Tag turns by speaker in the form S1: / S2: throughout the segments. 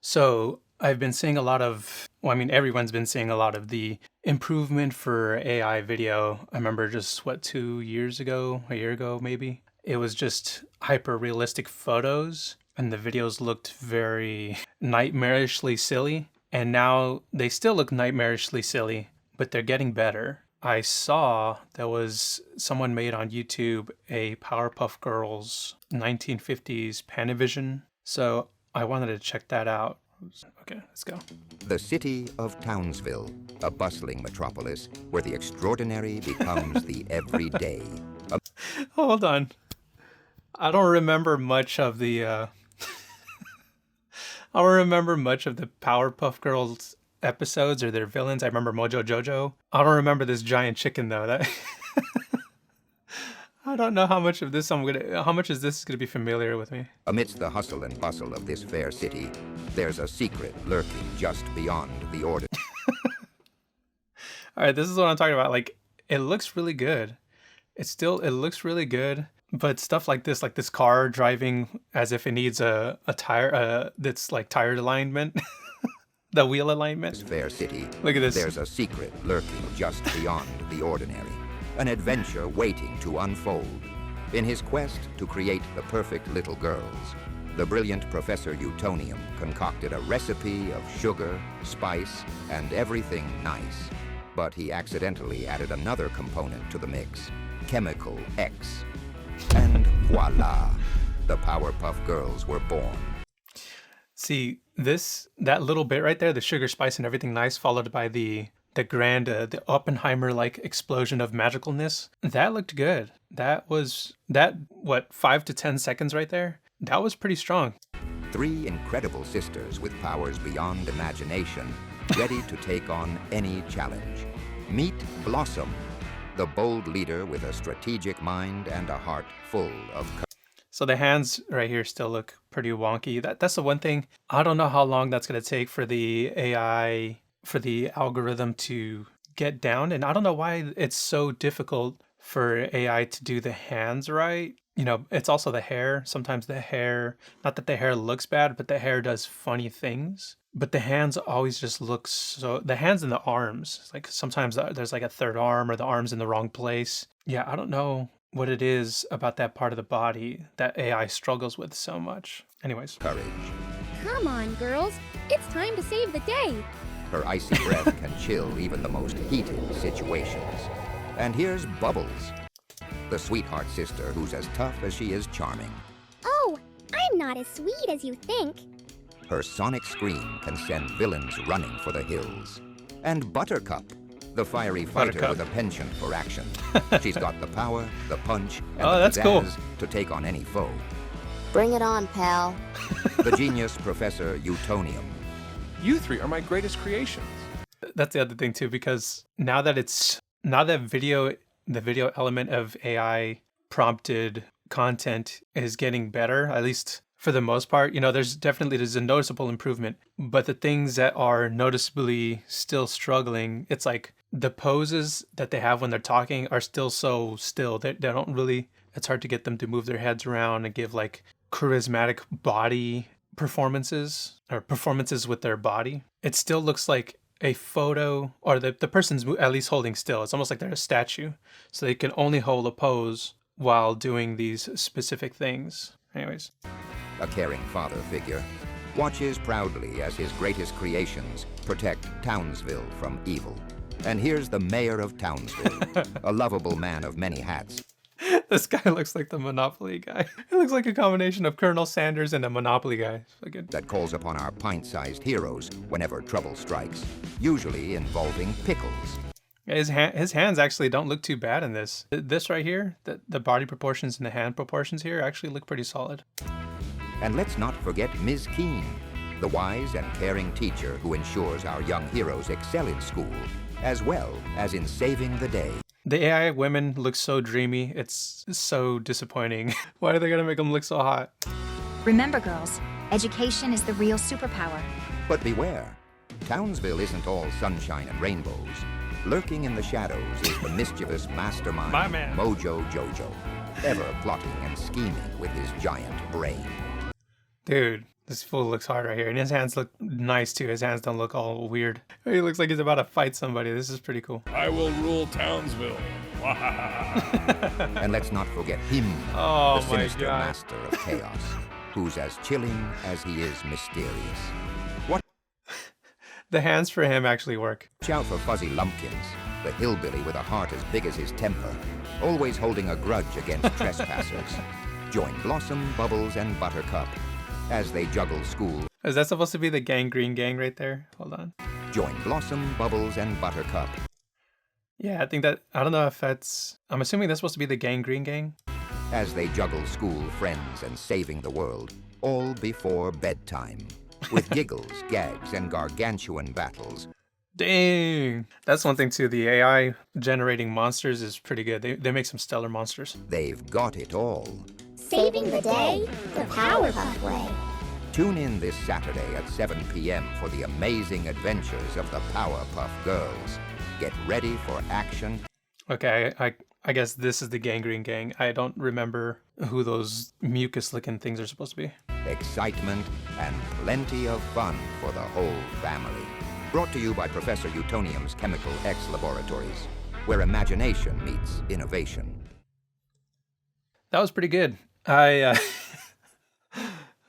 S1: So I've been seeing a lot of, well, I mean, everyone's been seeing a lot of the improvement for AI video. I remember just, what, 2 years ago, a year ago, maybe? It was just hyper realistic photos, and the videos looked very nightmarishly silly. And now they still look nightmarishly silly, but they're getting better. I saw there was someone made on YouTube a Powerpuff Girls 1950s Panavision. So I wanted to check that out. Okay, let's go.
S2: The city of Townsville, a bustling metropolis where the extraordinary becomes the everyday.
S1: Hold on. I don't remember much of the I don't remember much of the Powerpuff Girls episodes or their villains. I remember Mojo Jojo. I don't remember this giant chicken though. That I don't know how much of this how much is this gonna be familiar with me.
S2: Amidst the hustle and bustle of this fair city, there's a secret lurking just beyond the ordinary.
S1: All right, this is what I'm talking about. Like, it looks really good. It looks really good. But stuff like this car driving as if it needs a tire, that's like tire alignment, the wheel alignment.
S2: This fair city,
S1: Look at this.
S2: There's a secret lurking just beyond the ordinary, an adventure waiting to unfold. In his quest to create the perfect little girls, the brilliant Professor Utonium concocted a recipe of sugar, spice, and everything nice. But he accidentally added another component to the mix, Chemical X. And voila, the Powerpuff Girls were born.
S1: See, that little bit right there, the sugar, spice, and everything nice, followed by the the Oppenheimer-like explosion of magicalness. That looked good. What, 5 to 10 seconds right there? That was pretty strong.
S2: 3 incredible sisters with powers beyond imagination, ready to take on any challenge. Meet Blossom, the bold leader with a strategic mind and a heart full of courage.
S1: So the hands right here still look pretty wonky. That's the one thing. I don't know how long that's going to take for the AI, for the algorithm to get down. And I don't know why it's so difficult for AI to do the hands right. You know, it's also the hair. Sometimes the hair, not that the hair looks bad, but the hair does funny things. But the hands always just look so, the hands and the arms, like sometimes there's like a third arm or the arm's in the wrong place. Yeah, I don't know what it is about that part of the body that AI struggles with so much. Anyways.
S2: Courage.
S3: Come on, girls. It's time to save the day.
S2: Her icy breath can chill even the most heated situations. And here's Bubbles, the sweetheart sister who's as tough as she is charming.
S3: Oh, I'm not as sweet as you think.
S2: Her sonic scream can send villains running for the hills. And Buttercup, the fiery fighter with a penchant for action. She's got the power, the punch, and the pizzazz to take on any foe.
S4: Bring it on, pal.
S2: The genius Professor Utonium.
S5: You 3 are my greatest creations.
S1: That's the other thing too, because now that the video element of AI prompted content is getting better, at least for the most part. You know, there's a noticeable improvement, but the things that are noticeably still struggling, it's like the poses that they have when they're talking are still so still. They don't really, it's hard to get them to move their heads around and give like charismatic body performances or performances with their body. It still looks like a photo, or the person's at least holding still. It's almost like they're a statue. So they can only hold a pose while doing these specific things. Anyways.
S2: A caring father figure, watches proudly as his greatest creations protect Townsville from evil. And here's the Mayor of Townsville, a lovable man of many hats.
S1: This guy looks like the Monopoly guy. He looks like a combination of Colonel Sanders and a Monopoly guy.
S2: That calls upon our pint-sized heroes whenever trouble strikes, usually involving pickles.
S1: His hands actually don't look too bad in this. This right here, the body proportions and the hand proportions here actually look pretty solid.
S2: And let's not forget Ms. Keane, the wise and caring teacher who ensures our young heroes excel in school, as well as in saving the day.
S1: The AI women look so dreamy. It's so disappointing. Why are they gonna make them look so hot?
S6: Remember, girls, education is the real superpower.
S2: But beware, Townsville isn't all sunshine and rainbows. Lurking in the shadows is the mischievous mastermind, Mojo Jojo, ever plotting and scheming with his giant brain.
S1: Dude, this fool looks hard right here. And his hands look nice too. His hands don't look all weird. He looks like he's about to fight somebody. This is pretty cool.
S5: I will rule Townsville.
S2: And let's not forget him,
S1: Oh
S2: the
S1: my
S2: sinister
S1: God.
S2: master of chaos, who's as chilling as he is mysterious. Watch
S1: The hands for him actually work.
S2: out for Fuzzy Lumpkins, the hillbilly with a heart as big as his temper, always holding a grudge against trespassers. Join Blossom, Bubbles, and Buttercup as they juggle school.
S1: Is that supposed to be the Gangrene Gang right there? Hold on.
S2: Join Blossom, Bubbles, and Buttercup
S1: Yeah, I think that, I don't know if that's, I'm assuming that's supposed to be the Gangrene Gang.
S2: as they juggle school, friends, and saving the world, all before bedtime. With giggles, gags, and gargantuan battles.
S1: Dang. That's one thing too. The AI generating monsters is pretty good. They make some stellar monsters.
S2: They've got it all.
S3: Saving the day the Powerpuff way.
S2: Tune in this Saturday at 7 p.m. for the amazing adventures of the Powerpuff Girls. Get ready for action.
S1: Okay, I guess this is the Gangrene Gang. I don't remember who those mucus-looking things are supposed to be.
S2: Excitement and plenty of fun for the whole family. Brought to you by Professor Utonium's Chemical X Laboratories, where imagination meets innovation.
S1: That was pretty good. That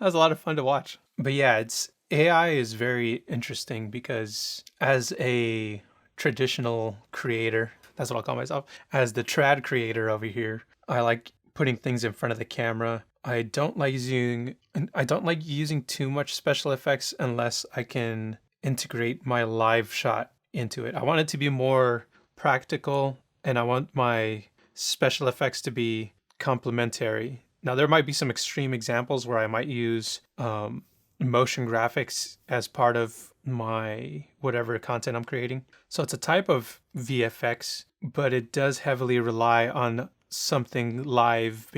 S1: was a lot of fun to watch. But yeah, AI is very interesting because as a traditional creator, that's what I'll call myself, as the trad creator over here, I like putting things in front of the camera. I don't like using too much special effects unless I can integrate my live shot into it. I want it to be more practical, and I want my special effects to be complementary. Now, there might be some extreme examples where I might use motion graphics as part of my whatever content I'm creating. So it's a type of VFX, but it does heavily rely on something live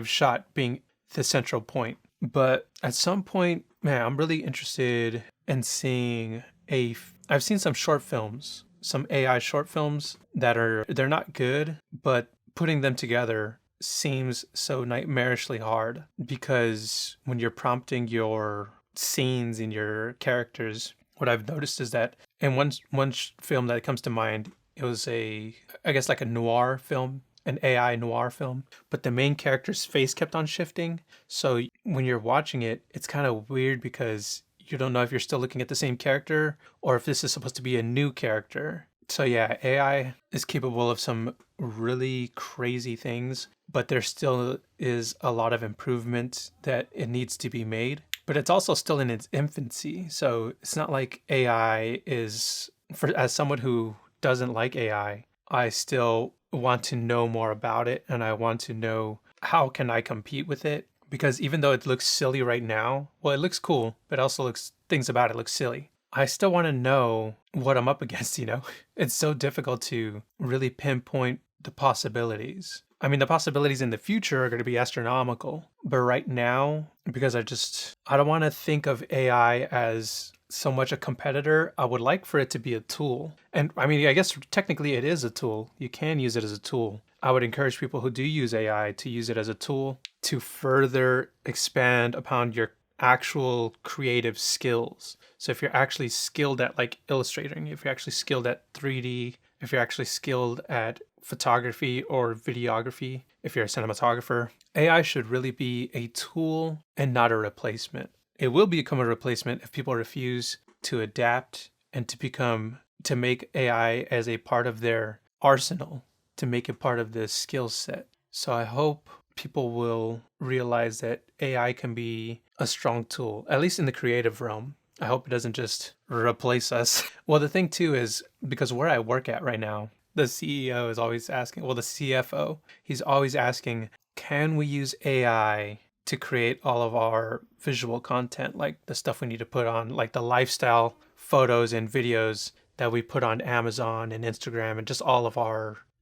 S1: shot being the central point. But at some point, man, I'm really interested in seeing I've seen some short films, some AI short films they're not good, but putting them together seems so nightmarishly hard, because when you're prompting your scenes and your characters, what I've noticed is that in one film that comes to mind, it was I guess like a noir film, an AI noir film, but the main character's face kept on shifting. So when you're watching it, it's kind of weird because you don't know if you're still looking at the same character or if this is supposed to be a new character. So yeah, AI is capable of some really crazy things, but there still is a lot of improvement that it needs to be made. But it's also still in its infancy. So it's not like AI is, as someone who doesn't like AI, I still want to know more about it, and I want to know how can I compete with it. Because even though it looks silly right now, well, it looks cool, but also things about it look silly. I still want to know what I'm up against, you know? It's so difficult to really pinpoint the possibilities. I mean, the possibilities in the future are going to be astronomical. But right now, because I don't want to think of AI as so much a competitor. I would like for it to be a tool. And I mean, I guess technically it is a tool. You can use it as a tool. I would encourage people who do use AI to use it as a tool to further expand upon your actual creative skills. So if you're actually skilled at like illustrating, if you're actually skilled at 3D, if you're actually skilled at photography or videography, if you're a cinematographer, AI should really be a tool and not a replacement. It will become a replacement if people refuse to adapt and to make AI as a part of their arsenal, to make it part of the skill set. So I hope people will realize that AI can be a strong tool, at least in the creative realm. I hope it doesn't just replace us. Well, the thing too is, because where I work at right now, the CEO is always asking, well, the CFO, he's always asking, can we use AI to create all of our visual content, like the stuff we need to put on, like the lifestyle photos and videos that we put on Amazon and Instagram, and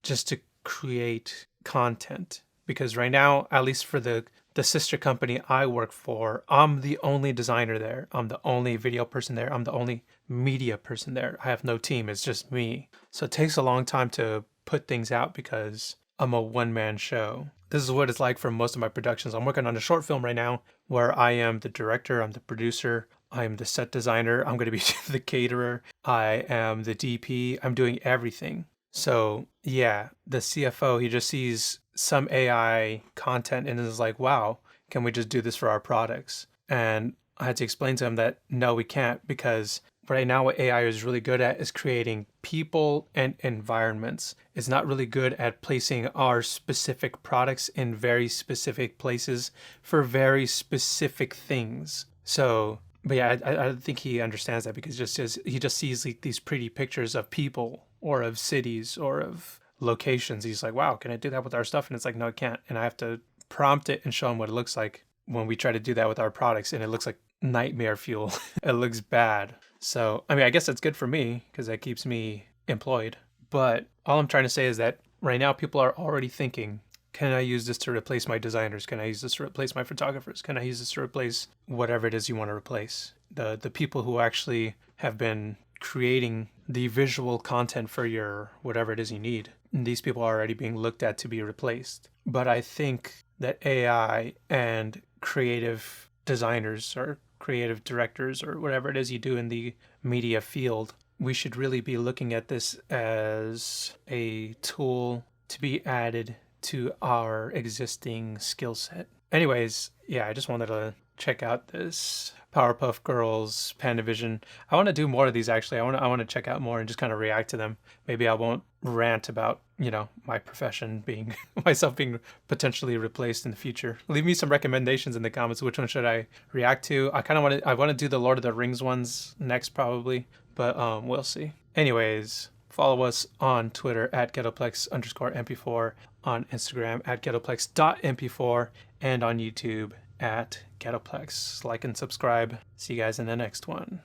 S1: just to create content. Because right now, at least for the sister company I work for, I'm the only designer there. I'm the only video person there. I'm the only media person there. I have no team. It's just me. So it takes a long time to put things out because I'm a one-man show. this is what it's like for most of my productions. I'm working on a short film right now where I am the director, I'm the producer, I'm the set designer, I'm going to be the caterer, I am the DP, I'm doing everything. So yeah, the CFO, he just sees some AI content and is like, wow, can we just do this for our products? And I had to explain to him that no, we can't, because right now what AI is really good at is creating people and environments. It's not really good at placing our specific products in very specific places for very specific things. So, but yeah, I think he understands that, because he just sees like these pretty pictures of people or of cities or of locations. He's like, wow, can I do that with our stuff? And it's like, no, it can't. And I have to prompt it and show him what it looks like when we try to do that with our products, and it looks like nightmare fuel. It looks bad. So, I mean, I guess that's good for me because that keeps me employed. But all I'm trying to say is that right now people are already thinking, can I use this to replace my designers? Can I use this to replace my photographers? Can I use this to replace whatever it is you want to replace? The people who actually have been creating the visual content for your whatever it is you need. And these people are already being looked at to be replaced. But I think that AI and creative designers or creative directors or whatever it is you do in the media field, we should really be looking at this as a tool to be added to our existing skill set. Anyways, yeah, I just wanted to check out this Powerpuff Girls Panavision. I want to do more of these actually. I want to check out more and just kind of react to them. Maybe I won't rant about, my profession being myself being potentially replaced in the future. Leave me some recommendations in the comments. Which one should I react to? I want to do the Lord of the Rings ones next probably, but we'll see. Anyways, follow us on Twitter at Ghettoplex_MP4, on Instagram at Ghettoplex.mp4, and on YouTube at Ghettoplex. Like and subscribe. See you guys in the next one.